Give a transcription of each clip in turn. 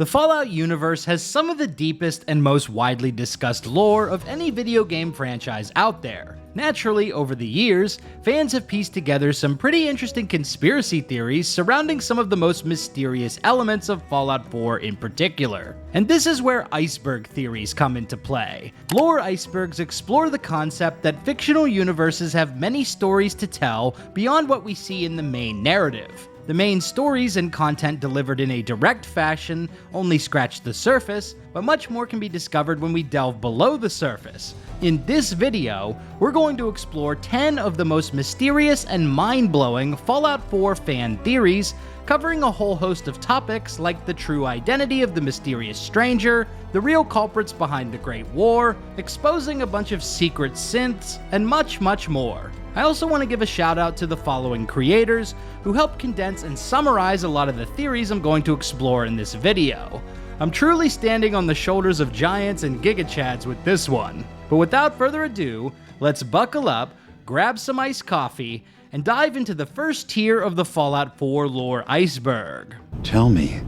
The Fallout universe has some of the deepest and most widely discussed lore of any video game franchise out there. Naturally, over the years, fans have pieced together some pretty interesting conspiracy theories surrounding some of the most mysterious elements of Fallout 4 in particular. And this is where iceberg theories come into play. Lore icebergs explore the concept that fictional universes have many stories to tell beyond what we see in the main narrative. The main stories and content delivered in a direct fashion only scratch the surface, but much more can be discovered when we delve below the surface. In this video, we're going to explore 10 of the most mysterious and mind-blowing Fallout 4 fan theories, covering a whole host of topics like the true identity of the mysterious stranger, the real culprits behind the Great War, exposing a bunch of secret synths, and much, much more. I also want to give a shout out to the following creators who helped condense and summarize a lot of the theories I'm going to explore in this video. I'm truly standing on the shoulders of giants and gigachads with this one. But without further ado, let's buckle up, grab some iced coffee, and dive into the first tier of the Fallout 4 lore iceberg. Tell me,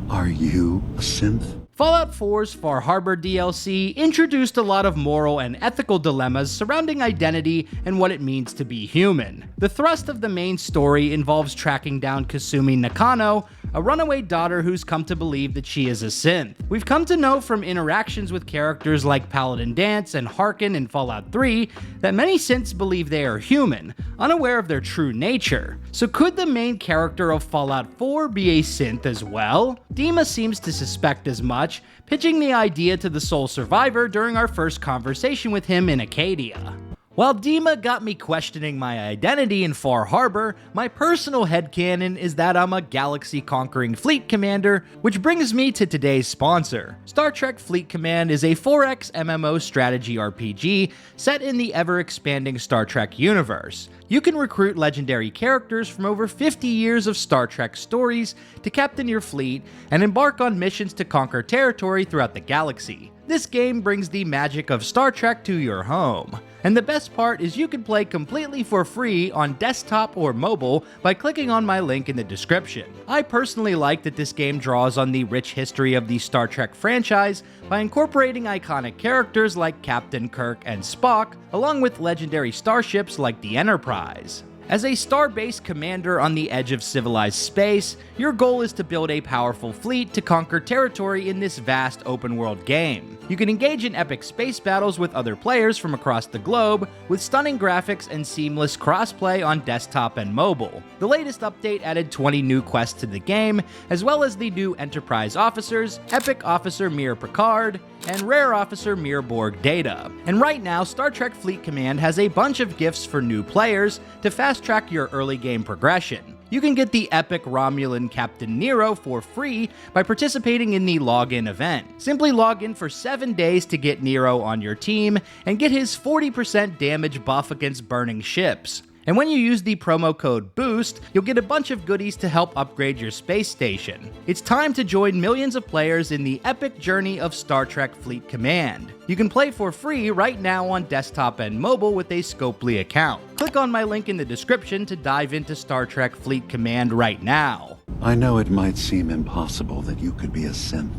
are you a synth? Fallout 4's Far Harbor DLC introduced a lot of moral and ethical dilemmas surrounding identity and what it means to be human. The thrust of the main story involves tracking down Kasumi Nakano, a runaway daughter who's come to believe that she is a synth. We've come to know from interactions with characters like Paladin Danse and Harkin in Fallout 3 that many synths believe they are human, unaware of their true nature. So could the main character of Fallout 4 be a synth as well? Dima seems to suspect as much, pitching the idea to the sole survivor during our first conversation with him in Acadia. While Dima got me questioning my identity in Far Harbor, my personal headcanon is that I'm a galaxy-conquering fleet commander, which brings me to today's sponsor. Star Trek Fleet Command is a 4X MMO strategy RPG set in the ever-expanding Star Trek universe. You can recruit legendary characters from over 50 years of Star Trek stories to captain your fleet and embark on missions to conquer territory throughout the galaxy. This game brings the magic of Star Trek to your home. And the best part is you can play completely for free on desktop or mobile by clicking on my link in the description. I personally like that this game draws on the rich history of the Star Trek franchise by incorporating iconic characters like Captain Kirk and Spock, along with legendary starships like the Enterprise. As a star-based commander on the edge of civilized space, your goal is to build a powerful fleet to conquer territory in this vast open-world game. You can engage in epic space battles with other players from across the globe, with stunning graphics and seamless crossplay on desktop and mobile. The latest update added 20 new quests to the game, as well as the new Enterprise officers, Epic Officer Mir Picard, and Rare Officer Mir Borg Data. And right now, Star Trek Fleet Command has a bunch of gifts for new players to fast-track your early game progression. You can get the epic Romulan Captain Nero for free by participating in the login event. Simply log in for 7 days to get Nero on your team and get his 40% damage buff against burning ships. And when you use the promo code BOOST, you'll get a bunch of goodies to help upgrade your space station. It's time to join millions of players in the epic journey of Star Trek Fleet Command. You can play for free right now on desktop and mobile with a Scopely account. Click on my link in the description to dive into Star Trek Fleet Command right now. I know it might seem impossible that you could be a synth,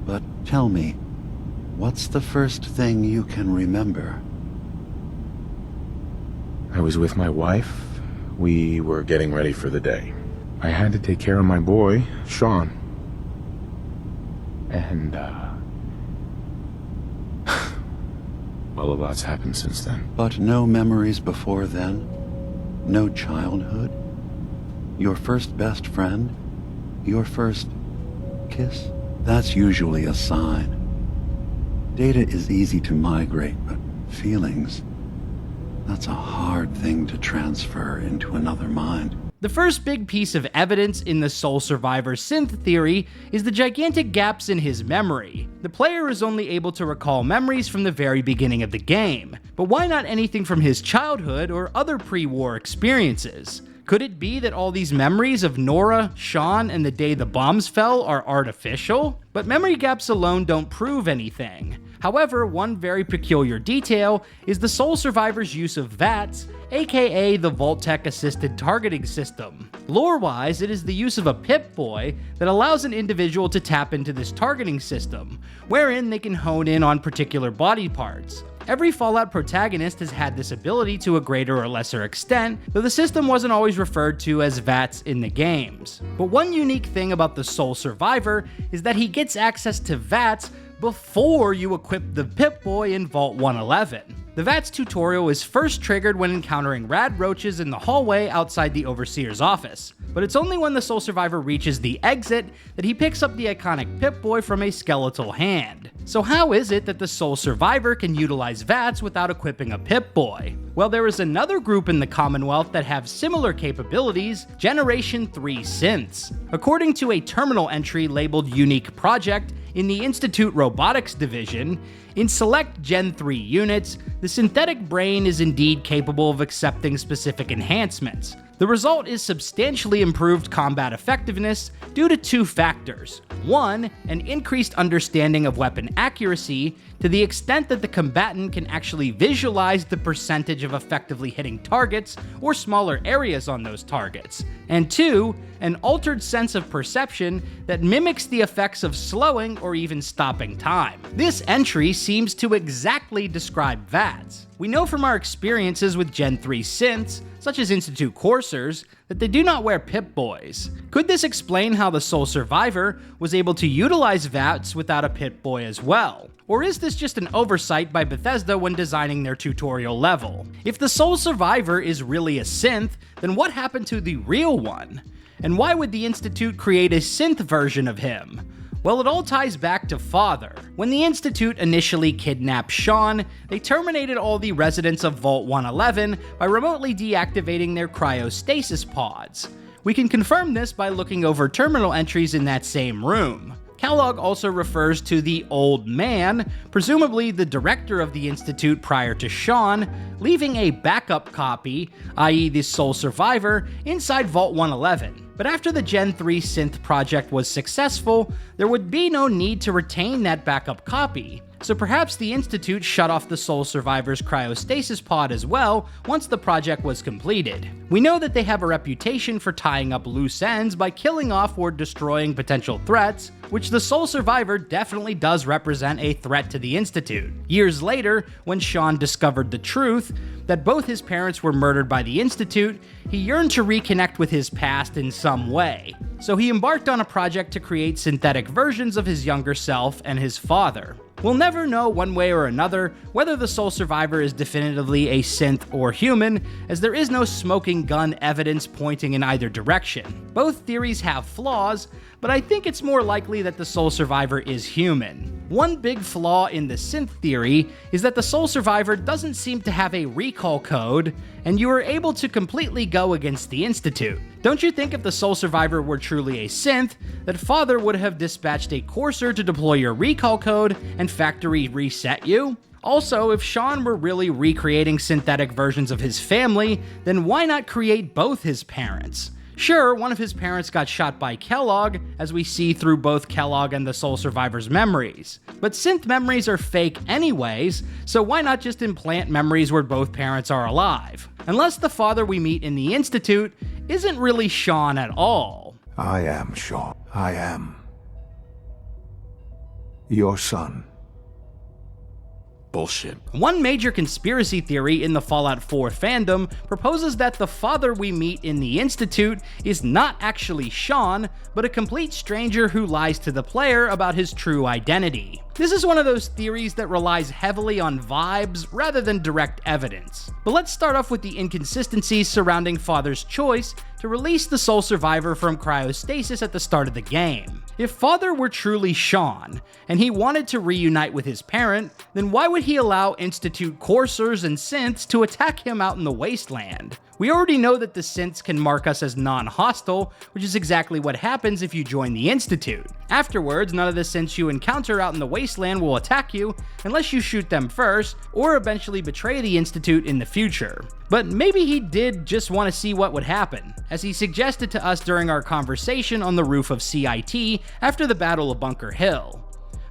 but tell me, what's the first thing you can remember? I was with my wife. We were getting ready for the day. I had to take care of my boy, Shaun. And, well, a lot's happened since then. But no memories before then? No childhood? Your first best friend? Your first kiss? That's usually a sign. Data is easy to migrate, but feelings... that's a hard thing to transfer into another mind. The first big piece of evidence in the sole survivor synth theory is the gigantic gaps in his memory. The player is only able to recall memories from the very beginning of the game, but why not anything from his childhood or other pre-war experiences? Could it be that all these memories of Nora, Shaun, and the day the bombs fell are artificial? But memory gaps alone don't prove anything. However, one very peculiar detail is the sole survivor's use of VATS, aka the Vault-Tec Assisted Targeting System. Lore-wise, it is the use of a Pip-Boy that allows an individual to tap into this targeting system, wherein they can hone in on particular body parts. Every Fallout protagonist has had this ability to a greater or lesser extent, though the system wasn't always referred to as VATS in the games. But one unique thing about the sole survivor is that he gets access to VATS before you equip the Pip-Boy in Vault 111. The VATS tutorial is first triggered when encountering rad roaches in the hallway outside the Overseer's office, but it's only when the sole survivor reaches the exit that he picks up the iconic Pip-Boy from a skeletal hand. So how is it that the sole survivor can utilize VATS without equipping a Pip-Boy? Well, there is another group in the Commonwealth that have similar capabilities, Generation 3 Synths. According to a terminal entry labeled Unique Project in the Institute Robotics Division, in select Gen 3 units, the synthetic brain is indeed capable of accepting specific enhancements. The result is substantially improved combat effectiveness due to two factors. One, an increased understanding of weapon accuracy to the extent that the combatant can actually visualize the percentage of effectively hitting targets or smaller areas on those targets. And two, an altered sense of perception that mimics the effects of slowing or even stopping time. This entry seems to exactly describe VATS. We know from our experiences with Gen 3 synths, such as Institute coursers, that they do not wear Pip-Boys. Could this explain how the sole survivor was able to utilize VATS without a Pip-Boy as well? Or is this just an oversight by Bethesda when designing their tutorial level? If the sole survivor is really a synth, then what happened to the real one? And why would the Institute create a synth version of him? Well, it all ties back to Father. When the Institute initially kidnapped Shaun, they terminated all the residents of Vault 111 by remotely deactivating their cryostasis pods. We can confirm this by looking over terminal entries in that same room. Kellogg also refers to the Old Man, presumably the director of the Institute prior to Shaun, leaving a backup copy, i.e. the sole survivor, inside Vault 111. But after the Gen 3 synth project was successful, there would be no need to retain that backup copy. So perhaps the Institute shut off the sole survivor's cryostasis pod as well once the project was completed. We know that they have a reputation for tying up loose ends by killing off or destroying potential threats, which the sole survivor definitely does represent a threat to the Institute. Years later, when Shaun discovered the truth, that both his parents were murdered by the Institute, he yearned to reconnect with his past in some way. So he embarked on a project to create synthetic versions of his younger self and his father. We'll never know one way or another whether the sole survivor is definitively a synth or human, as there is no smoking gun evidence pointing in either direction. Both theories have flaws, but I think it's more likely that the sole survivor is human. One big flaw in the synth theory is that the sole survivor doesn't seem to have a recall code, and you are able to completely go against the Institute. Don't you think if the sole survivor were truly a synth, that Father would have dispatched a courser to deploy your recall code and factory reset you? Also, if Shaun were really recreating synthetic versions of his family, then why not create both his parents? Sure, one of his parents got shot by Kellogg, as we see through both Kellogg and the sole survivor's memories. But synth memories are fake anyways, so why not just implant memories where both parents are alive? Unless the father we meet in the Institute isn't really Shaun at all. I am Shaun. I am your son. Bullshit. One major conspiracy theory in the Fallout 4 fandom proposes that the father we meet in the Institute is not actually Shaun, but a complete stranger who lies to the player about his true identity. This is one of those theories that relies heavily on vibes rather than direct evidence. But let's start off with the inconsistencies surrounding Father's choice to release the sole survivor from cryostasis at the start of the game. If Father were truly Shaun, and he wanted to reunite with his parent, then why would he allow Institute coursers and synths to attack him out in the wasteland? We already know that the synths can mark us as non-hostile, which is exactly what happens if you join the Institute. Afterwards, none of the synths you encounter out in the wasteland will attack you unless you shoot them first, or eventually betray the Institute in the future. But maybe he did just want to see what would happen, as he suggested to us during our conversation on the roof of CIT after the Battle of Bunker Hill.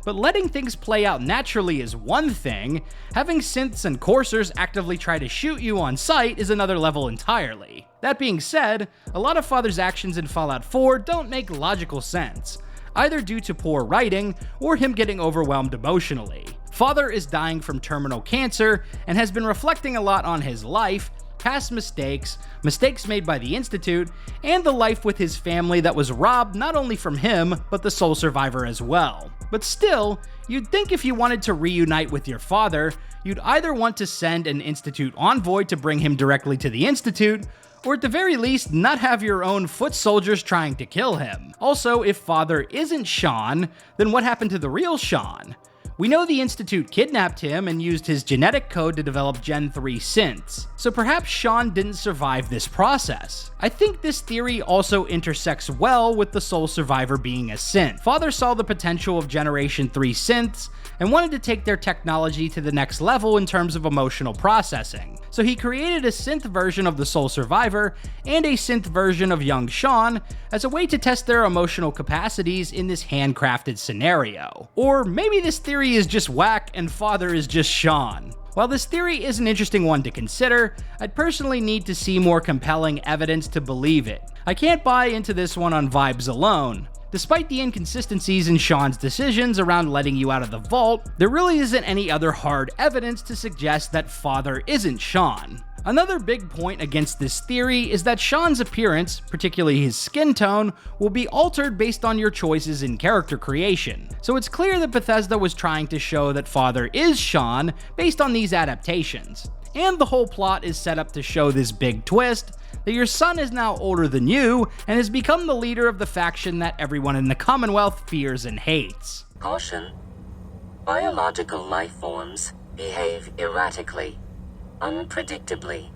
But letting things play out naturally is one thing, having synths and coursers actively try to shoot you on sight is another level entirely. That being said, a lot of Father's actions in Fallout 4 don't make logical sense, either due to poor writing or him getting overwhelmed emotionally. Father is dying from terminal cancer and has been reflecting a lot on his life, past mistakes, mistakes made by the Institute, and the life with his family that was robbed not only from him, but the sole survivor as well. But still, you'd think if you wanted to reunite with your father, you'd either want to send an Institute envoy to bring him directly to the Institute, or at the very least, not have your own foot soldiers trying to kill him. Also, if Father isn't Shaun, then what happened to the real Shaun? We know the Institute kidnapped him and used his genetic code to develop Gen 3 synths, so perhaps Shaun didn't survive this process. I think this theory also intersects well with the sole survivor being a synth. Father saw the potential of Generation 3 synths and wanted to take their technology to the next level in terms of emotional processing. So he created a synth version of the sole survivor and a synth version of young Shaun as a way to test their emotional capacities in this handcrafted scenario. Or maybe this theory is just whack and Father is just Shaun. While this theory is an interesting one to consider, I'd personally need to see more compelling evidence to believe it. I can't buy into this one on vibes alone. Despite the inconsistencies in Shaun's decisions around letting you out of the vault, there really isn't any other hard evidence to suggest that Father isn't Shaun. Another big point against this theory is that Shaun's appearance, particularly his skin tone, will be altered based on your choices in character creation. So it's clear that Bethesda was trying to show that Father is Shaun based on these adaptations. And the whole plot is set up to show this big twist, that your son is now older than you and has become the leader of the faction that everyone in the Commonwealth fears and hates. Caution. Biological life forms behave erratically, unpredictably.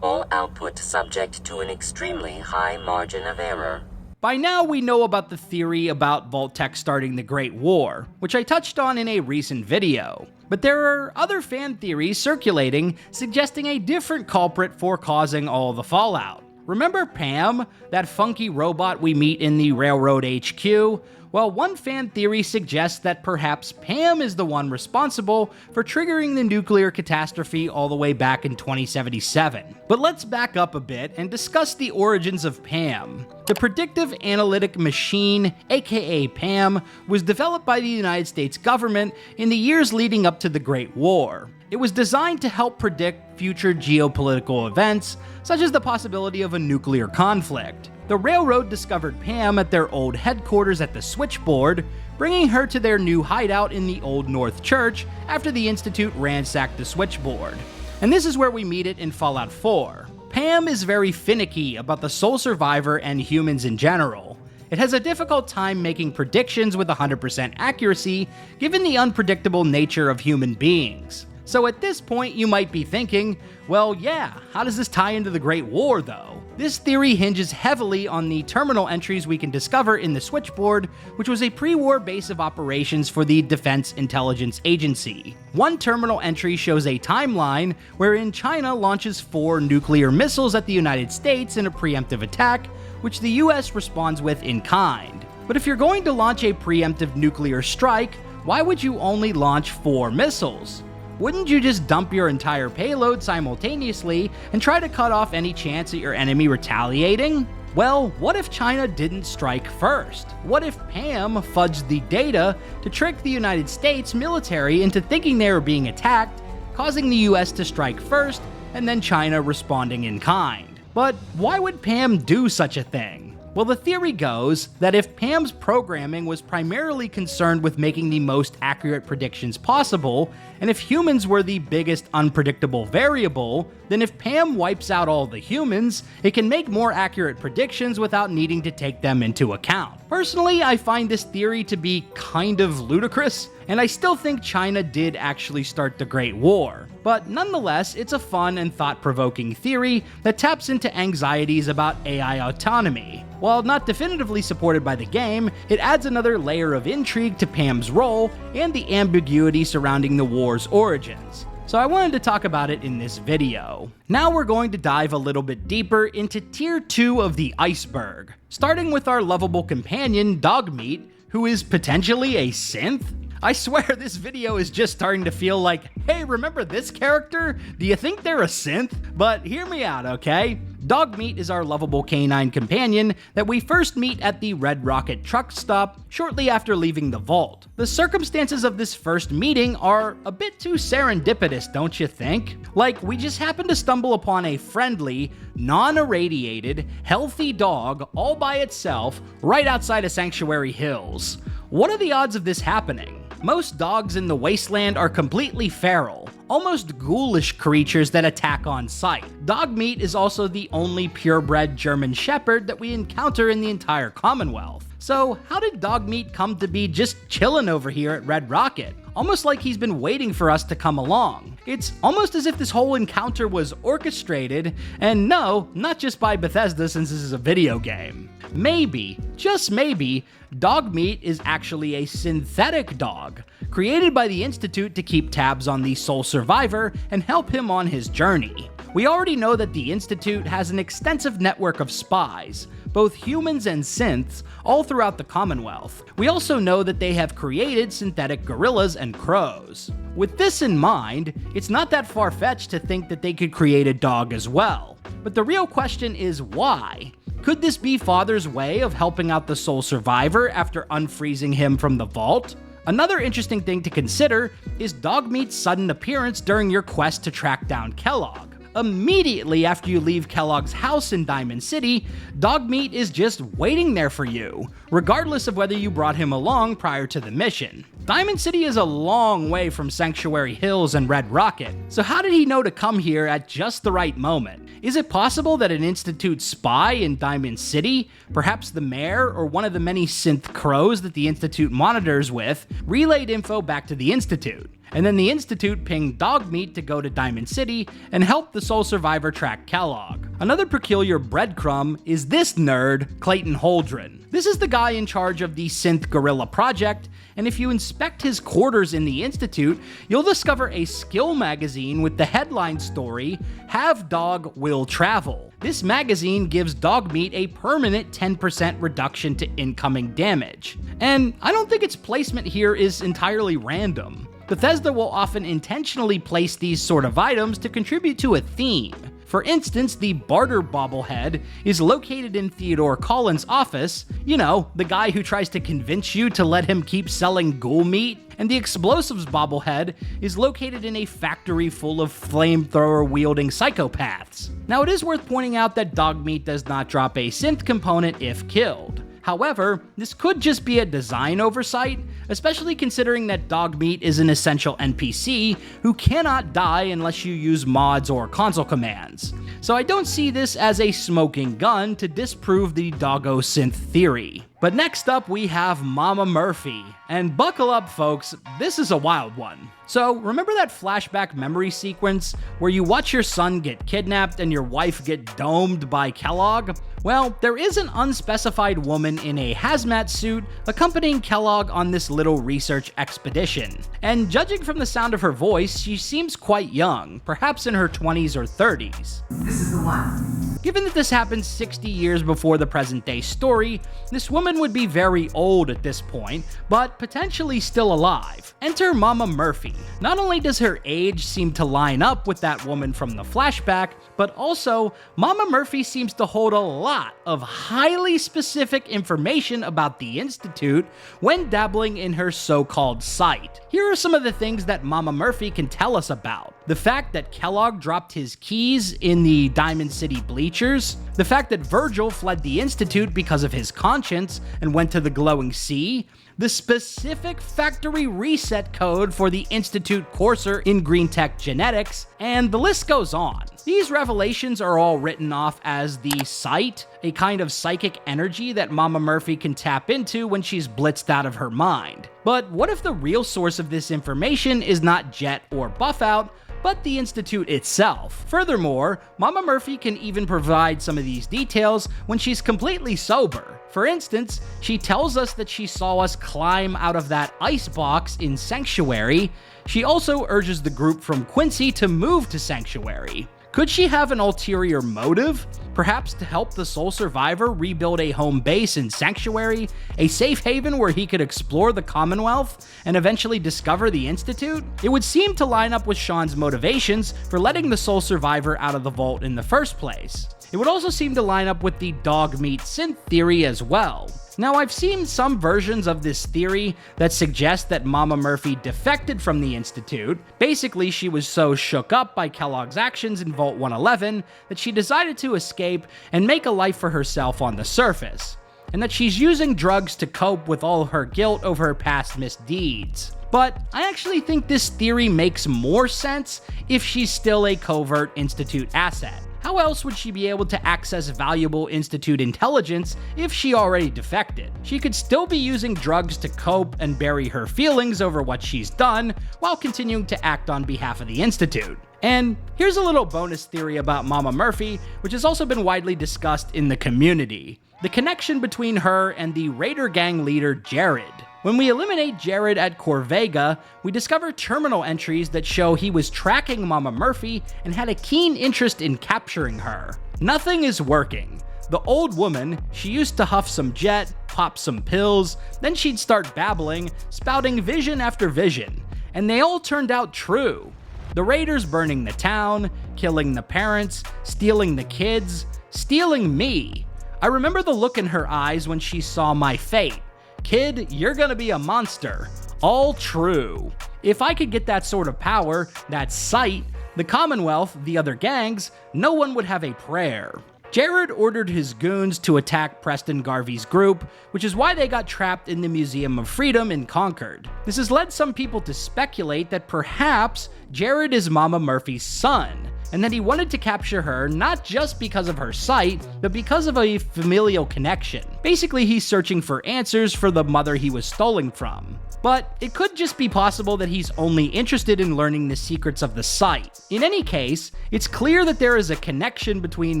All output subject to an extremely high margin of error. By now we know about the theory about Vault-Tec starting the Great War, which I touched on in a recent video. But there are other fan theories circulating suggesting a different culprit for causing all the fallout. Remember P.A.M, that funky robot we meet in the Railroad HQ? Well, one fan theory suggests that perhaps P.A.M is the one responsible for triggering the nuclear catastrophe all the way back in 2077. But let's back up a bit and discuss the origins of P.A.M. The Predictive Analytic Machine, aka P.A.M, was developed by the United States government in the years leading up to the Great War. It was designed to help predict future geopolitical events, such as the possibility of a nuclear conflict. The Railroad discovered P.A.M at their old headquarters at the Switchboard, bringing her to their new hideout in the Old North Church after the Institute ransacked the Switchboard. And this is where we meet it in Fallout 4. P.A.M is very finicky about the sole survivor and humans in general. It has a difficult time making predictions with 100% accuracy, given the unpredictable nature of human beings. So at this point you might be thinking, well yeah, how does this tie into the Great War though? This theory hinges heavily on the terminal entries we can discover in the Switchboard, which was a pre-war base of operations for the Defense Intelligence Agency. One terminal entry shows a timeline wherein China launches 4 nuclear missiles at the United States in a preemptive attack, which the US responds with in kind. But if you're going to launch a preemptive nuclear strike, why would you only launch 4 missiles? Wouldn't you just dump your entire payload simultaneously and try to cut off any chance at your enemy retaliating? Well, what if China didn't strike first? What if P.A.M fudged the data to trick the United States military into thinking they were being attacked, causing the US to strike first, and then China responding in kind? But why would P.A.M do such a thing? Well, the theory goes that if P.A.M's programming was primarily concerned with making the most accurate predictions possible, and if humans were the biggest unpredictable variable, then if P.A.M wipes out all the humans, it can make more accurate predictions without needing to take them into account. Personally, I find this theory to be kind of ludicrous, and I still think China did actually start the Great War. But nonetheless, it's a fun and thought-provoking theory that taps into anxieties about AI autonomy. While not definitively supported by the game, it adds another layer of intrigue to P.A.M's role and the ambiguity surrounding the war's origins. So I wanted to talk about it in this video. Now we're going to dive a little bit deeper into Tier 2 of the Iceberg, starting with our lovable companion, Dogmeat, who is potentially a synth? I swear this video is just starting to feel like, hey, remember this character? Do you think they're a synth? But hear me out, okay? Dogmeat is our lovable canine companion that we first meet at the Red Rocket truck stop shortly after leaving the vault. The circumstances of this first meeting are a bit too serendipitous, don't you think? Like, we just happen to stumble upon a friendly, non-irradiated, healthy dog all by itself right outside of Sanctuary Hills. What are the odds of this happening? Most dogs in the wasteland are completely feral, almost ghoulish creatures that attack on sight. Dogmeat is also the only purebred German Shepherd that we encounter in the entire Commonwealth. So how did Dogmeat come to be just chilling over here at Red Rocket? Almost like he's been waiting for us to come along. It's almost as if this whole encounter was orchestrated, and no, not just by Bethesda since this is a video game. Maybe, just maybe, Dogmeat is actually a synthetic dog, created by the Institute to keep tabs on the sole survivor and help him on his journey. We already know that the Institute has an extensive network of spies, both humans and synths, all throughout the Commonwealth. We also know that they have created synthetic gorillas and crows. With this in mind, it's not that far-fetched to think that they could create a dog as well. But the real question is why? Could this be Father's way of helping out the sole survivor after unfreezing him from the vault? Another interesting thing to consider is Dogmeat's sudden appearance during your quest to track down Kellogg. Immediately after you leave Kellogg's house in Diamond City, Dogmeat is just waiting there for you, regardless of whether you brought him along prior to the mission. Diamond City is a long way from Sanctuary Hills and Red Rocket, so how did he know to come here at just the right moment? Is it possible that an Institute spy in Diamond City, perhaps the mayor or one of the many synth crows that the Institute monitors with, relayed info back to the Institute? And then the Institute pinged Dogmeat to go to Diamond City and help the sole survivor track Kellogg. Another peculiar breadcrumb is this nerd, Clayton Holdren. This is the guy in charge of the Synth Gorilla Project, and if you inspect his quarters in the Institute, you'll discover a skill magazine with the headline story, "Have Dog Will Travel." This magazine gives Dogmeat a permanent 10% reduction to incoming damage. And I don't think its placement here is entirely random. Bethesda will often intentionally place these sort of items to contribute to a theme. For instance, the barter bobblehead is located in Theodore Collins' office, you know, the guy who tries to convince you to let him keep selling ghoul meat, and the explosives bobblehead is located in a factory full of flamethrower-wielding psychopaths. Now, it is worth pointing out that Dogmeat does not drop a synth component if killed. However, this could just be a design oversight, especially considering that Dogmeat is an essential NPC who cannot die unless you use mods or console commands. So I don't see this as a smoking gun to disprove the doggo synth theory. But next up we have Mama Murphy, and buckle up folks, this is a wild one. So remember that flashback memory sequence where you watch your son get kidnapped and your wife get domed by Kellogg? Well, there is an unspecified woman in a hazmat suit accompanying Kellogg on this little research expedition. And judging from the sound of her voice, she seems quite young, perhaps in her 20s or 30s. This is the one. Given that this happened 60 years before the present day story, this woman would be very old at this point, but potentially still alive. Enter Mama Murphy. Not only does her age seem to line up with that woman from the flashback, but also Mama Murphy seems to hold a lot of highly specific information about the Institute when dabbling in her so-called sight. Here are some of the things that Mama Murphy can tell us about. The fact that Kellogg dropped his keys in the Diamond City bleachers, the fact that Virgil fled the Institute because of his conscience and went to the Glowing Sea, the specific factory reset code for the Institute courser in Green Tech Genetics, and the list goes on. These revelations are all written off as the sight, a kind of psychic energy that Mama Murphy can tap into when she's blitzed out of her mind. But what if the real source of this information is not Jet or Buffout, but the Institute itself? Furthermore, Mama Murphy can even provide some of these details when she's completely sober. For instance, she tells us that she saw us climb out of that ice box in Sanctuary. She also urges the group from Quincy to move to Sanctuary. Could she have an ulterior motive? Perhaps to help the sole survivor rebuild a home base and sanctuary, a safe haven where he could explore the Commonwealth and eventually discover the Institute? It would seem to line up with Shaun's motivations for letting the sole survivor out of the vault in the first place. It would also seem to line up with the Dogmeat synth theory as well. Now, I've seen some versions of this theory that suggest that Mama Murphy defected from the Institute. Basically, she was so shook up by Kellogg's actions in Vault 111 that she decided to escape and make a life for herself on the surface, and that she's using drugs to cope with all her guilt over her past misdeeds. But I actually think this theory makes more sense if she's still a covert Institute asset. How else would she be able to access valuable Institute intelligence if she already defected? She could still be using drugs to cope and bury her feelings over what she's done, while continuing to act on behalf of the Institute. And here's a little bonus theory about Mama Murphy, which has also been widely discussed in the community: the connection between her and the Raider gang leader Jared. When we eliminate Jared at Corvega, we discover terminal entries that show he was tracking Mama Murphy and had a keen interest in capturing her. Nothing is working. The old woman, she used to huff some jet, pop some pills, then she'd start babbling, spouting vision after vision, and they all turned out true. The Raiders burning the town, killing the parents, stealing the kids, stealing me. I remember the look in her eyes when she saw my fate. Kid, you're gonna be a monster. All true. If I could get that sort of power, that sight, the Commonwealth, the other gangs, no one would have a prayer. Jared ordered his goons to attack Preston Garvey's group, which is why they got trapped in the Museum of Freedom in Concord. This has led some people to speculate that perhaps Jared is Mama Murphy's son, and that he wanted to capture her not just because of her sight, but because of a familial connection. Basically, he's searching for answers for the mother he was stolen from. But it could just be possible that he's only interested in learning the secrets of the site. In any case, it's clear that there is a connection between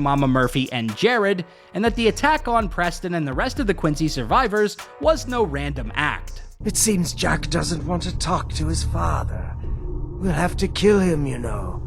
Mama Murphy and Jared, and that the attack on Preston and the rest of the Quincy survivors was no random act. It seems Jack doesn't want to talk to his father. We'll have to kill him, you know.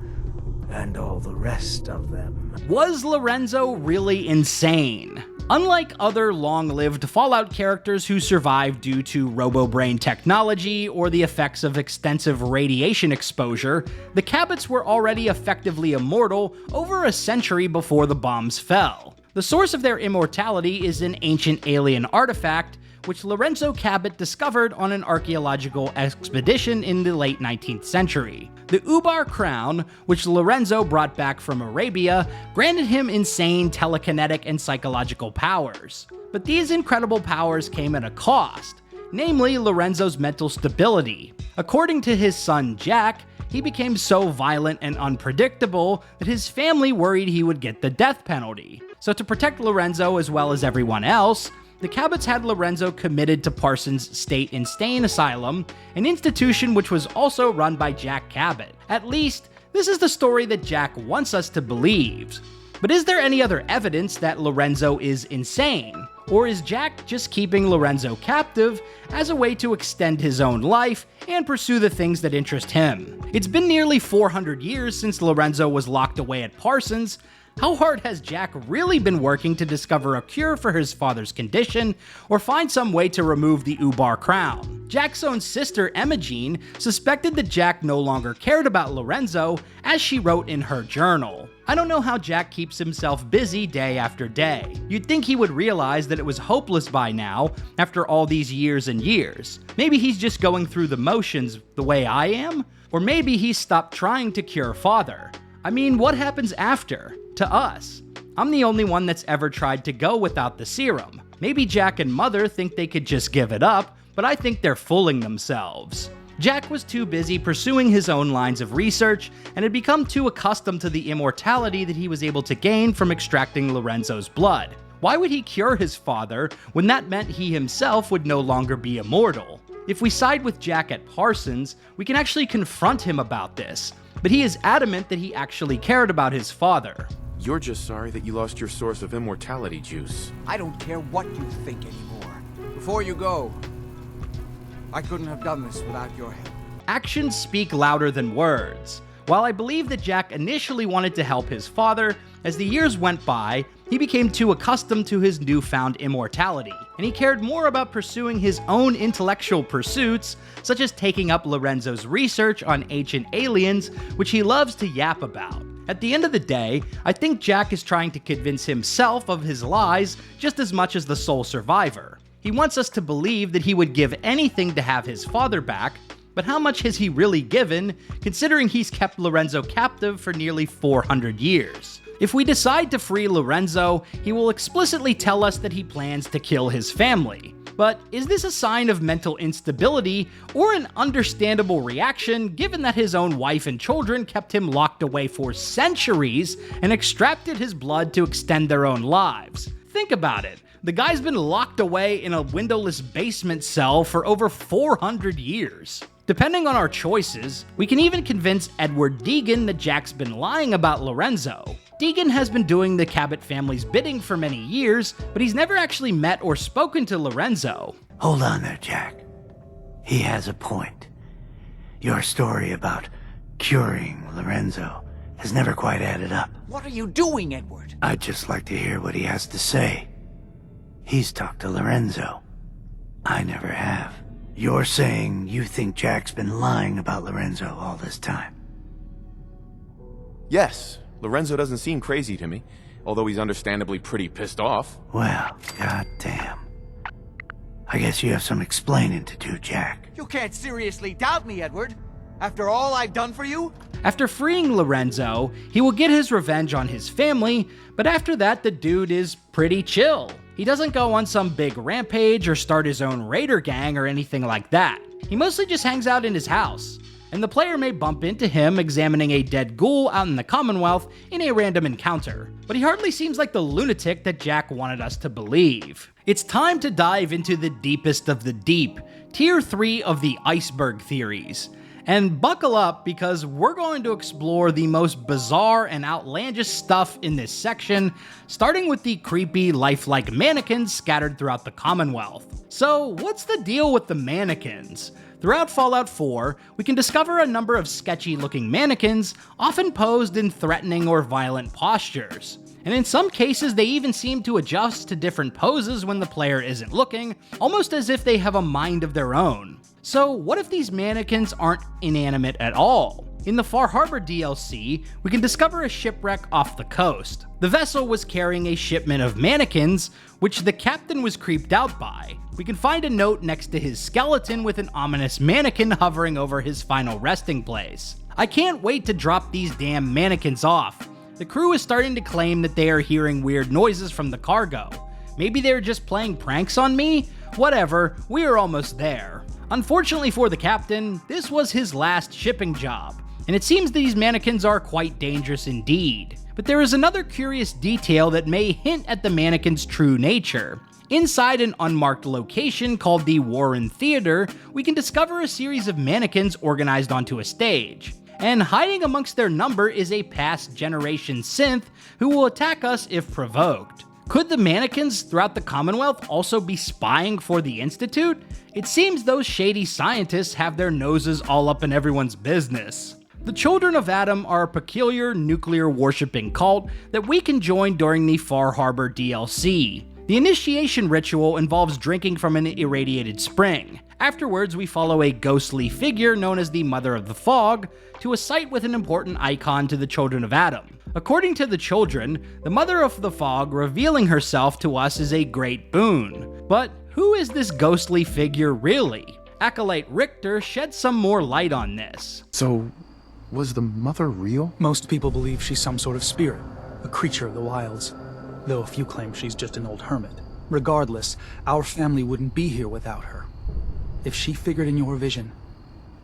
And all the rest of them. Was Lorenzo really insane? Unlike other long-lived Fallout characters who survived due to robo-brain technology or the effects of extensive radiation exposure, the Cabots were already effectively immortal over a century before the bombs fell. The source of their immortality is an ancient alien artifact, which Lorenzo Cabot discovered on an archaeological expedition in the late 19th century. The Ubar crown, which Lorenzo brought back from Arabia, granted him insane telekinetic and psychological powers. But these incredible powers came at a cost, namely Lorenzo's mental stability. According to his son Jack, he became so violent and unpredictable that his family worried he would get the death penalty. So to protect Lorenzo as well as everyone else, the Cabots had Lorenzo committed to Parsons State Insane Asylum, an institution which was also run by Jack Cabot. At least, this is the story that Jack wants us to believe. But is there any other evidence that Lorenzo is insane? Or is Jack just keeping Lorenzo captive as a way to extend his own life and pursue the things that interest him? It's been nearly 400 years since Lorenzo was locked away at Parsons. How hard has Jack really been working to discover a cure for his father's condition, or find some way to remove the Ubar crown? Jack's own sister, Emma-Jean, suspected that Jack no longer cared about Lorenzo, as she wrote in her journal. I don't know how Jack keeps himself busy day after day. You'd think he would realize that it was hopeless by now, after all these years and years. Maybe he's just going through the motions the way I am? Or maybe he's stopped trying to cure father. I mean, what happens after? To us. I'm the only one that's ever tried to go without the serum. Maybe Jack and Mother think they could just give it up, but I think they're fooling themselves. Jack was too busy pursuing his own lines of research and had become too accustomed to the immortality that he was able to gain from extracting Lorenzo's blood. Why would he cure his father when that meant he himself would no longer be immortal? If we side with Jack at Parsons, we can actually confront him about this, but he is adamant that he actually cared about his father. You're just sorry that you lost your source of immortality juice. I don't care what you think anymore. Before you go, I couldn't have done this without your help. Actions speak louder than words. While I believe that Jack initially wanted to help his father, as the years went by, he became too accustomed to his newfound immortality, and he cared more about pursuing his own intellectual pursuits, such as taking up Lorenzo's research on ancient aliens, which he loves to yap about. At the end of the day, I think Jack is trying to convince himself of his lies just as much as the sole survivor. He wants us to believe that he would give anything to have his father back, but how much has he really given, considering he's kept Lorenzo captive for nearly 400 years? If we decide to free Lorenzo, he will explicitly tell us that he plans to kill his family. But is this a sign of mental instability, or an understandable reaction given that his own wife and children kept him locked away for centuries and extracted his blood to extend their own lives? Think about it. The guy's been locked away in a windowless basement cell for over 400 years. Depending on our choices, we can even convince Edward Deegan that Jack's been lying about Lorenzo. Deegan has been doing the Cabot family's bidding for many years, but he's never actually met or spoken to Lorenzo. Hold on there, Jack. He has a point. Your story about curing Lorenzo has never quite added up. What are you doing, Edward? I'd just like to hear what he has to say. He's talked to Lorenzo. I never have. You're saying you think Jack's been lying about Lorenzo all this time? Yes, Lorenzo doesn't seem crazy to me, although he's understandably pretty pissed off. Well, goddamn. I guess you have some explaining to do, Jack. You can't seriously doubt me, Edward. After all I've done for you? After freeing Lorenzo, he will get his revenge on his family, but after that the dude is pretty chill. He doesn't go on some big rampage or start his own raider gang or anything like that. He mostly just hangs out in his house, and the player may bump into him examining a dead ghoul out in the Commonwealth in a random encounter, but he hardly seems like the lunatic that Jack wanted us to believe. It's time to dive into the deepest of the deep, Tier 3 of the Iceberg theories. And buckle up, because we're going to explore the most bizarre and outlandish stuff in this section, starting with the creepy, lifelike mannequins scattered throughout the Commonwealth. So, what's the deal with the mannequins? Throughout Fallout 4, we can discover a number of sketchy-looking mannequins, often posed in threatening or violent postures. And in some cases, they even seem to adjust to different poses when the player isn't looking, almost as if they have a mind of their own. So what if these mannequins aren't inanimate at all? In the Far Harbor DLC, we can discover a shipwreck off the coast. The vessel was carrying a shipment of mannequins, which the captain was creeped out by. We can find a note next to his skeleton with an ominous mannequin hovering over his final resting place. I can't wait to drop these damn mannequins off. The crew is starting to claim that they are hearing weird noises from the cargo. Maybe they're just playing pranks on me? Whatever, we are almost there. Unfortunately for the captain, this was his last shipping job, and it seems these mannequins are quite dangerous indeed. But there is another curious detail that may hint at the mannequins' true nature. Inside an unmarked location called the Warren Theater, we can discover a series of mannequins organized onto a stage. And hiding amongst their number is a past generation synth who will attack us if provoked. Could the mannequins throughout the Commonwealth also be spying for the Institute? It seems those shady scientists have their noses all up in everyone's business. The Children of Atom are a peculiar nuclear worshipping cult that we can join during the Far Harbor DLC. The initiation ritual involves drinking from an irradiated spring. Afterwards, we follow a ghostly figure known as the Mother of the Fog to a site with an important icon to the Children of Atom. According to the children, the Mother of the Fog revealing herself to us is a great boon. But who is this ghostly figure really? Acolyte Richter sheds some more light on this. So, was the mother real? Most people believe she's some sort of spirit, a creature of the wilds, though a few claim she's just an old hermit. Regardless, our family wouldn't be here without her. If she figured in your vision,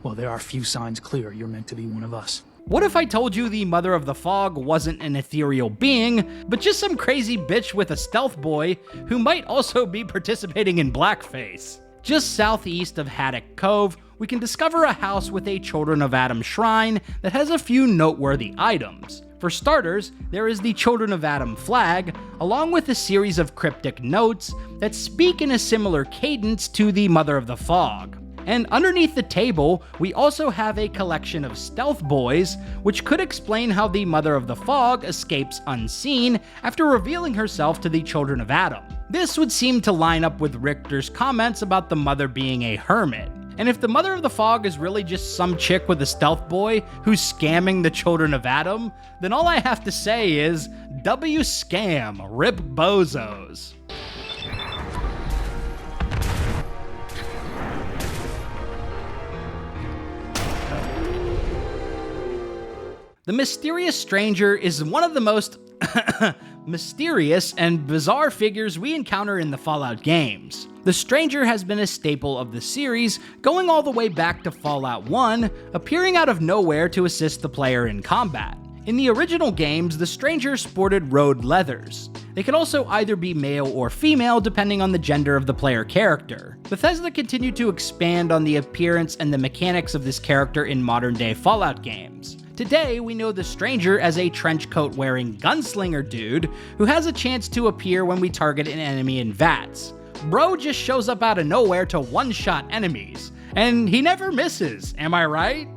well, there are few signs clear you're meant to be one of us. What if I told you the Mother of the Fog wasn't an ethereal being, but just some crazy bitch with a stealth boy who might also be participating in blackface? Just southeast of Haddock Cove, we can discover a house with a Children of Atom shrine that has a few noteworthy items. For starters, there is the Children of Atom flag, along with a series of cryptic notes that speak in a similar cadence to the Mother of the Fog. And underneath the table, we also have a collection of stealth boys, which could explain how the Mother of the Fog escapes unseen after revealing herself to the children of Adam. This would seem to line up with Richter's comments about the mother being a hermit. And if the Mother of the Fog is really just some chick with a stealth boy who's scamming the children of Adam, then all I have to say is, W scam, rip bozos. The mysterious stranger is one of the most mysterious and bizarre figures we encounter in the Fallout games. The stranger has been a staple of the series, going all the way back to Fallout 1, appearing out of nowhere to assist the player in combat. In the original games, the stranger sported rode leathers. They could also either be male or female depending on the gender of the player character. Bethesda continued to expand on the appearance and the mechanics of this character in modern-day Fallout games. Today, we know the stranger as a trench coat wearing gunslinger dude who has a chance to appear when we target an enemy in VATS. Bro just shows up out of nowhere to one-shot enemies, and he never misses, am I right?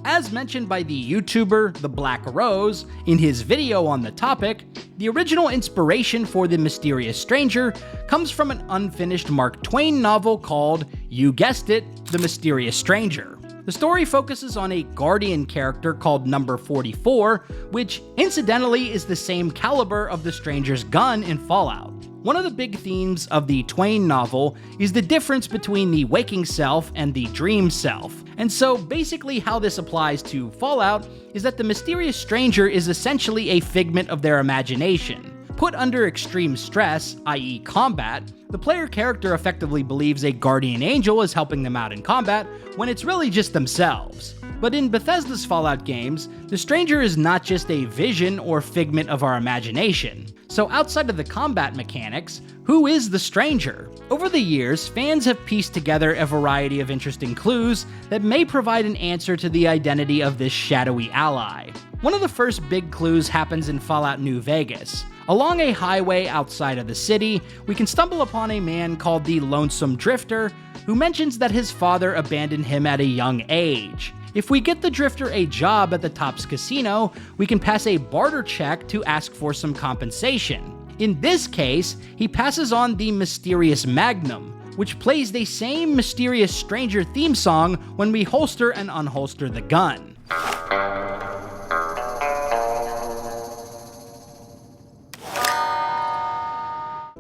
As mentioned by the YouTuber The Black Rose in his video on the topic, the original inspiration for the mysterious stranger comes from an unfinished Mark Twain novel called, you guessed it, The Mysterious Stranger. The story focuses on a Guardian character called Number 44, which incidentally is the same caliber of the stranger's gun in Fallout. One of the big themes of the Twain novel is the difference between the waking self and the dream self. And so basically how this applies to Fallout is that the mysterious stranger is essentially a figment of their imagination. Put under extreme stress, i.e. combat, the player character effectively believes a guardian angel is helping them out in combat when it's really just themselves. But in Bethesda's Fallout games, the stranger is not just a vision or figment of our imagination. So outside of the combat mechanics, who is the stranger? Over the years, fans have pieced together a variety of interesting clues that may provide an answer to the identity of this shadowy ally. One of the first big clues happens in Fallout New Vegas. Along a highway outside of the city, we can stumble upon a man called the Lonesome Drifter, who mentions that his father abandoned him at a young age. If we get the Drifter a job at the Tops Casino, we can pass a barter check to ask for some compensation. In this case, he passes on the Mysterious Magnum, which plays the same Mysterious Stranger theme song when we holster and unholster the gun.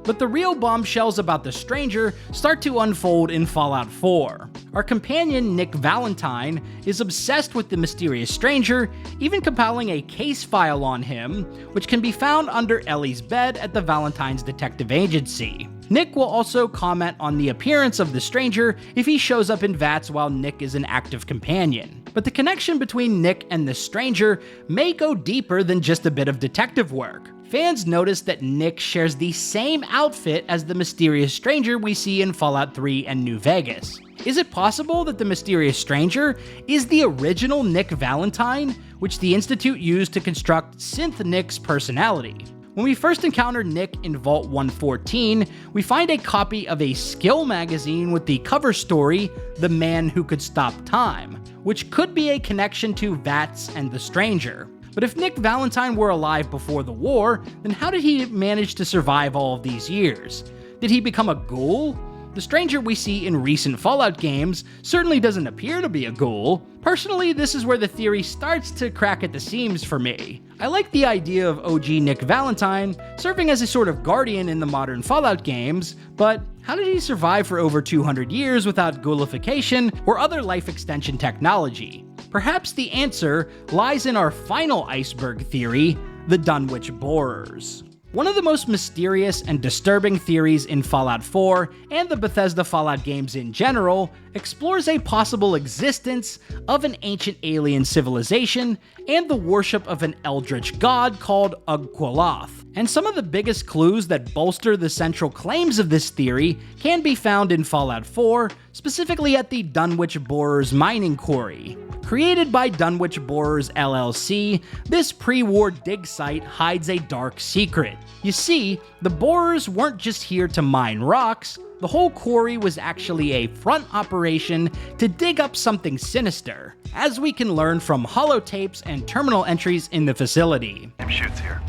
But the real bombshells about the stranger start to unfold in Fallout 4. Our companion, Nick Valentine, is obsessed with the mysterious stranger, even compiling a case file on him, which can be found under Ellie's bed at the Valentine's Detective Agency. Nick will also comment on the appearance of the stranger if he shows up in VATS while Nick is an active companion. But the connection between Nick and the stranger may go deeper than just a bit of detective work. Fans notice that Nick shares the same outfit as the mysterious stranger we see in Fallout 3 and New Vegas. Is it possible that the mysterious stranger is the original Nick Valentine, which the Institute used to construct Synth Nick's personality? When we first encounter Nick in Vault 114, we find a copy of a skill magazine with the cover story, The Man Who Could Stop Time, which could be a connection to VATS and the stranger. But if Nick Valentine were alive before the war, then how did he manage to survive all of these years? Did he become a ghoul? The stranger we see in recent Fallout games certainly doesn't appear to be a ghoul. Personally, this is where the theory starts to crack at the seams for me. I like the idea of OG Nick Valentine serving as a sort of guardian in the modern Fallout games, but how did he survive for over 200 years without ghoulification or other life extension technology? Perhaps the answer lies in our final iceberg theory, the Dunwich borers. One of the most mysterious and disturbing theories in Fallout 4 and the Bethesda Fallout games in general explores a possible existence of an ancient alien civilization and the worship of an eldritch god called Ugqualoth. And some of the biggest clues that bolster the central claims of this theory can be found in Fallout 4, specifically at the Dunwich Borers mining quarry. Created by Dunwich Borers LLC, this pre-war dig site hides a dark secret. You see, the Borers weren't just here to mine rocks. The whole quarry was actually a front operation to dig up something sinister, as we can learn from holotapes and terminal entries in the facility. Shoots here.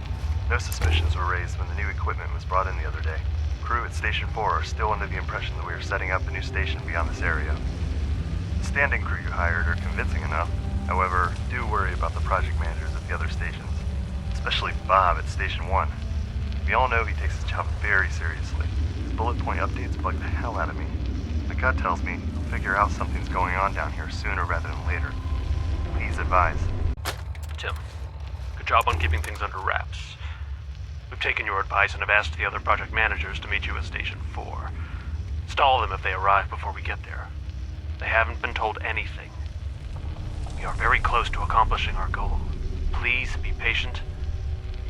No suspicions were raised when the new equipment was brought in the other day. Crew at Station 4 are still under the impression that we are setting up a new station beyond this area. The standing crew you hired are convincing enough. However, do worry about the project managers at the other stations, especially Bob at Station 1. We all know he takes his job very seriously. His bullet point updates bug the hell out of me. My gut tells me he'll figure out something's going on down here sooner rather than later. Please advise. Tim, good job on keeping things under wraps. We've taken your advice and have asked the other project managers to meet you at Station 4. Stall them if they arrive before we get there. They haven't been told anything. We are very close to accomplishing our goal. Please be patient.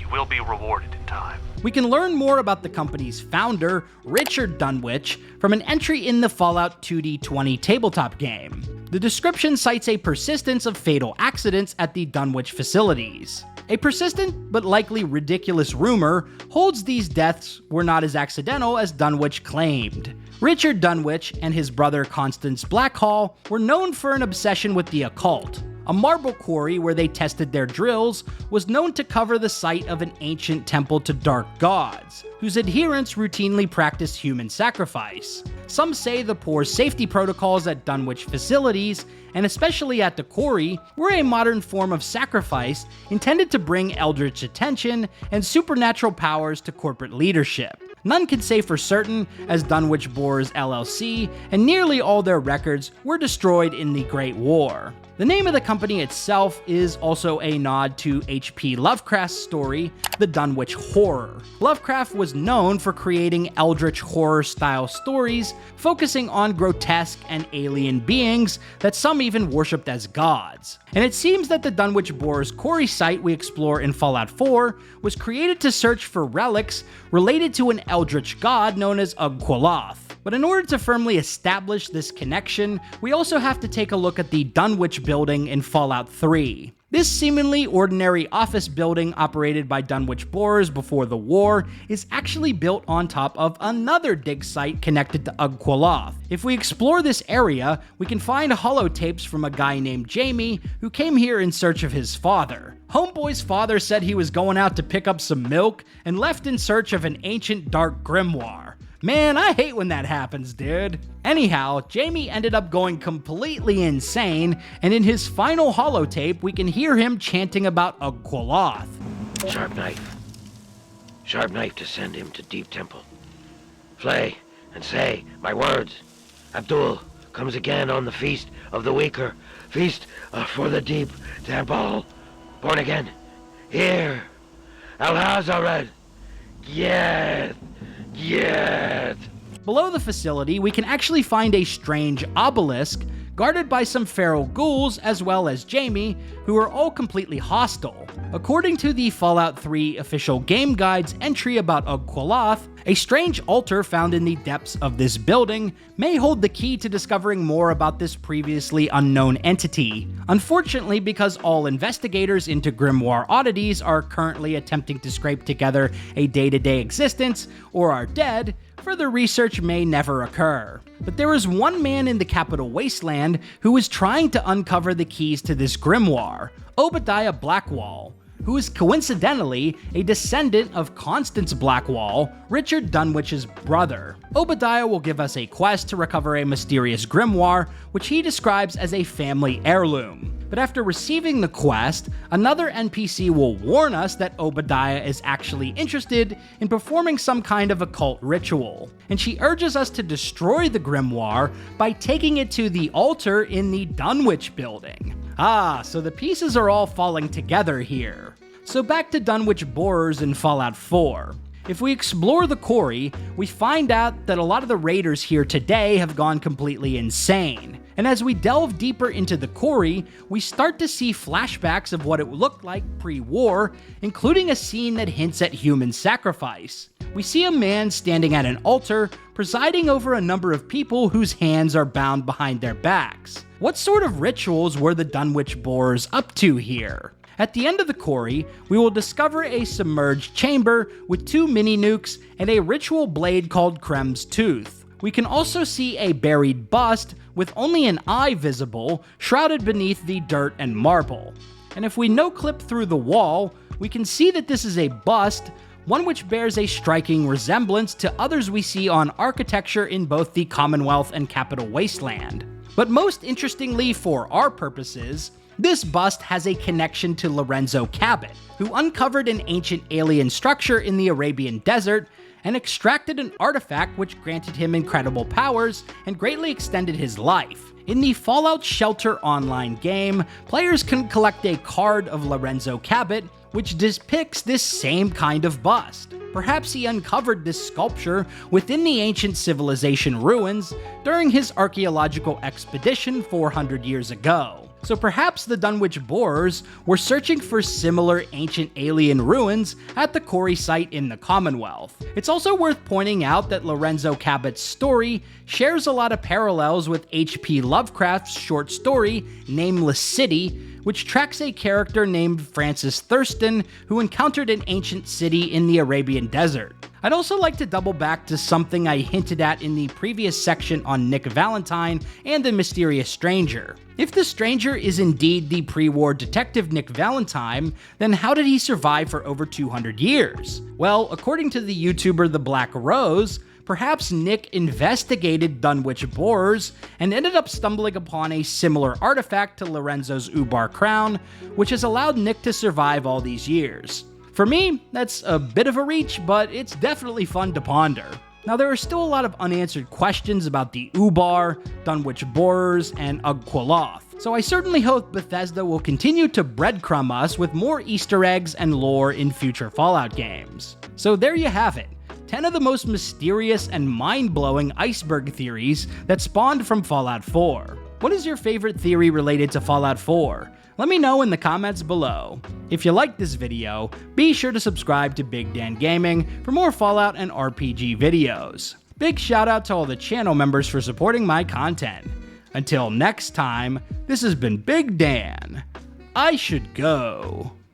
You will be rewarded in time. We can learn more about the company's founder, Richard Dunwich, from an entry in the Fallout 2D20 tabletop game. The description cites a persistence of fatal accidents at the Dunwich facilities. A persistent but likely ridiculous rumor holds these deaths were not as accidental as Dunwich claimed. Richard Dunwich and his brother Constance Blackhall were known for an obsession with the occult. A marble quarry where they tested their drills was known to cover the site of an ancient temple to dark gods, whose adherents routinely practiced human sacrifice. Some say the poor safety protocols at Dunwich facilities, and especially at the quarry, were a modern form of sacrifice intended to bring eldritch attention and supernatural powers to corporate leadership. None can say for certain, as Dunwich Borers LLC and nearly all their records were destroyed in the Great War. The name of the company itself is also a nod to H.P. Lovecraft's story, The Dunwich Horror. Lovecraft was known for creating eldritch horror-style stories, focusing on grotesque and alien beings that some even worshipped as gods. And it seems that the Dunwich Borers quarry site we explore in Fallout 4 was created to search for relics related to an eldritch god known as Ugqualoth. But in order to firmly establish this connection, we also have to take a look at the Dunwich building in Fallout 3. This seemingly ordinary office building operated by Dunwich Borers before the war is actually built on top of another dig site connected to Ugqualoth. If we explore this area, we can find holotapes from a guy named Jamie who came here in search of his father. Homeboy's father said he was going out to pick up some milk and left in search of an ancient dark grimoire. Man, I hate when that happens, dude. Anyhow, Jamie ended up going completely insane, and in his final holotape, we can hear him chanting about Ugqualoth. Sharp knife. Sharp knife to send him to Deep Temple. Flay and say my words. Abdul comes again on the Feast of the Weaker. Feast for the Deep Temple. Born again. Here. Al-Hazared. Yes. Yes! Below the facility, we can actually find a strange obelisk guarded by some feral ghouls as well as Jamie, who are all completely hostile. According to the Fallout 3 official game guide's entry about Ugqualoth, a strange altar found in the depths of this building may hold the key to discovering more about this previously unknown entity. Unfortunately, because all investigators into grimoire oddities are currently attempting to scrape together a day-to-day existence or are dead, further research may never occur. But there is one man in the Capital Wasteland who is trying to uncover the keys to this grimoire, Obadiah Blackwall, who is coincidentally a descendant of Constance Blackwall, Richard Dunwich's brother. Obadiah will give us a quest to recover a mysterious grimoire, which he describes as a family heirloom. But after receiving the quest, another NPC will warn us that Obadiah is actually interested in performing some kind of occult ritual, and she urges us to destroy the grimoire by taking it to the altar in the Dunwich building. Ah, so the pieces are all falling together here. So back to Dunwich Borers in Fallout 4. If we explore the quarry, we find out that a lot of the raiders here today have gone completely insane. And as we delve deeper into the quarry, we start to see flashbacks of what it looked like pre-war, including a scene that hints at human sacrifice. We see a man standing at an altar, presiding over a number of people whose hands are bound behind their backs. What sort of rituals were the Dunwich Boars up to here? At the end of the quarry, we will discover a submerged chamber with 2 mini-nukes and a ritual blade called Krem's Tooth. We can also see a buried bust with only an eye visible, shrouded beneath the dirt and marble. And if we no-clip through the wall, we can see that this is a bust, one which bears a striking resemblance to others we see on architecture in both the Commonwealth and Capital Wasteland. But most interestingly for our purposes, this bust has a connection to Lorenzo Cabot, who uncovered an ancient alien structure in the Arabian desert and extracted an artifact which granted him incredible powers and greatly extended his life. In the Fallout Shelter online game, players can collect a card of Lorenzo Cabot, which depicts this same kind of bust. Perhaps he uncovered this sculpture within the ancient civilization ruins during his archaeological expedition 400 years ago. So perhaps the Dunwich Boars were searching for similar ancient alien ruins at the quarry site in the Commonwealth. It's also worth pointing out that Lorenzo Cabot's story shares a lot of parallels with H.P. Lovecraft's short story, Nameless City, which tracks a character named Francis Thurston who encountered an ancient city in the Arabian desert. I'd also like to double back to something I hinted at in the previous section on Nick Valentine and the mysterious stranger. If the stranger is indeed the pre-war detective Nick Valentine, then how did he survive for over 200 years? Well, according to the YouTuber The Black Rose, perhaps Nick investigated Dunwich Boars and ended up stumbling upon a similar artifact to Lorenzo's Ubar crown, which has allowed Nick to survive all these years. For me, that's a bit of a reach, but it's definitely fun to ponder. Now, there are still a lot of unanswered questions about the Ubar, Dunwich Boars, and Ugqualoth, so I certainly hope Bethesda will continue to breadcrumb us with more Easter eggs and lore in future Fallout games. So there you have it. 10 of the most mysterious and mind-blowing iceberg theories that spawned from Fallout 4. What is your favorite theory related to Fallout 4? Let me know in the comments below. If you liked this video, be sure to subscribe to Big Dan Gaming for more Fallout and RPG videos. Big shout out to all the channel members for supporting my content. Until next time, this has been Big Dan. I should go.